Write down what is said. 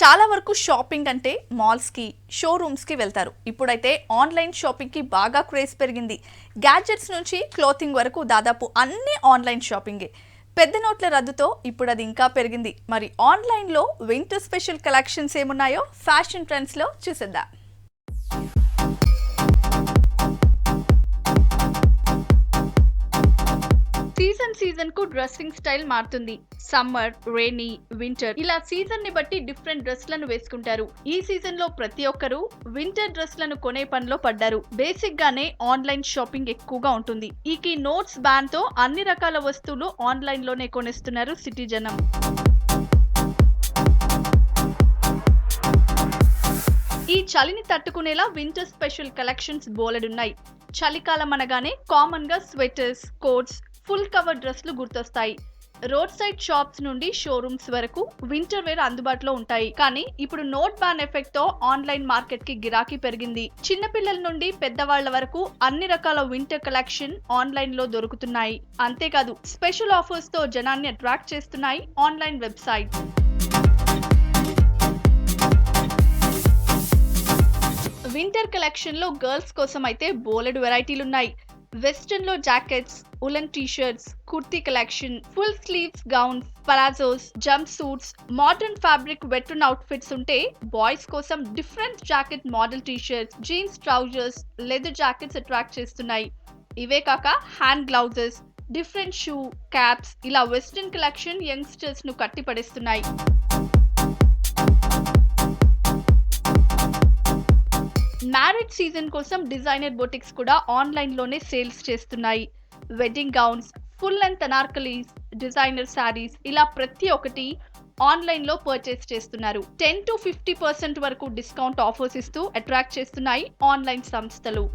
చాలా వరకు షాపింగ్ అంటే మాల్స్కి షోరూమ్స్కి వెళ్తారు. ఇప్పుడైతే ఆన్లైన్ షాపింగ్కి బాగా క్రేజ్ పెరిగింది. గ్యాడ్జెట్స్ నుంచి క్లోతింగ్ వరకు దాదాపు అన్ని ఆన్లైన్ షాపింగే. పెద్ద నోట్ల రద్దుతో ఇప్పుడు అది ఇంకా పెరిగింది. మరి ఆన్లైన్లో వింటర్ స్పెషల్ కలెక్షన్స్ ఏమున్నాయో ఫ్యాషన్ ట్రెండ్స్లో చూసేద్దాం. సీజన్ కు డ్రెస్సింగ్ స్టైల్ మారుతుంది. సమ్మర్, రెయినీ, వింటర్ ఇలా సీజన్ ని బట్టి డిఫరెంట్ డ్రెస్లను వేసుకుంటారు. ఈ సీజన్ లో ప్రతి ఒక్కరూ వింటర్ డ్రెస్లను కొనే పనిలో పడ్డారు. బేసిక్ గానే ఆన్లైన్ షాపింగ్ ఎక్కువగా ఉంటుంది. ఈ నోట్స్ బ్యాన్ తో అన్ని రకాల వస్తువులు ఆన్లైన్ లోనే కొనేస్తున్నారు సిటీ జనం. ఈ చలిని తట్టుకునేలా వింటర్ స్పెషల్ కలెక్షన్స్ బోలెడున్నాయి. చలికాలం అనగానే కామన్ గా స్వెటర్స్, కోట్స్, ఫుల్ కవర్ డ్రెస్లు గుర్తొస్తాయి. రోడ్ సైడ్ షాప్స్ నుండి షోరూమ్స్ వరకు వింటర్ వేర్ అందుబాటులో ఉంటాయి. కానీ ఇప్పుడు నోట్ బ్యాన్ ఎఫెక్ట్ తో ఆన్లైన్ మార్కెట్ కి గిరాకీ పెరిగింది. చిన్నపిల్లల నుండి పెద్దవాళ్ల వరకు అన్ని రకాల వింటర్ కలెక్షన్ ఆన్లైన్ లో దొరుకుతున్నాయి. అంతేకాదు స్పెషల్ ఆఫర్స్ తో జనాన్ని అట్రాక్ట్ చేస్తున్నాయి ఆన్లైన్ వెబ్సైట్. వింటర్ కలెక్షన్ లో గర్ల్స్ కోసం అయితే బోలెడు వెరైటీలున్నాయి. వెస్టర్న్ లో jackets, woollen T shirts, kurti collection, full sleeves gowns, palazzos, jump suits, modern fabric western outfits ఉంటే బాయ్స్ కోసం different jacket model T shirts, jeans trousers, leather jackets attract చేస్తున్నాయి. ఇవే కాక hand gloves, different shoe, caps ఇలా వెస్టర్న్ కలెక్షన్ యంగ్స్టర్స్ ను కట్టిపడేస్తున్నాయి. Marriage season కోసం designer boutiques కూడా online లోనే సేల్స్ చేస్తున్నాయి. Wedding gowns, full length anarkalis, designer saris ఇలా ప్రతి ఒక్కటి ఆన్లైన్ లో పర్చేస్ చేస్తున్నారు. 10 to 50% వరకు డిస్కౌంట్ ఆఫర్స్ ఇస్తూ అట్రాక్ట్ చేస్తున్నాయి ఆన్లైన్ సంస్థలు.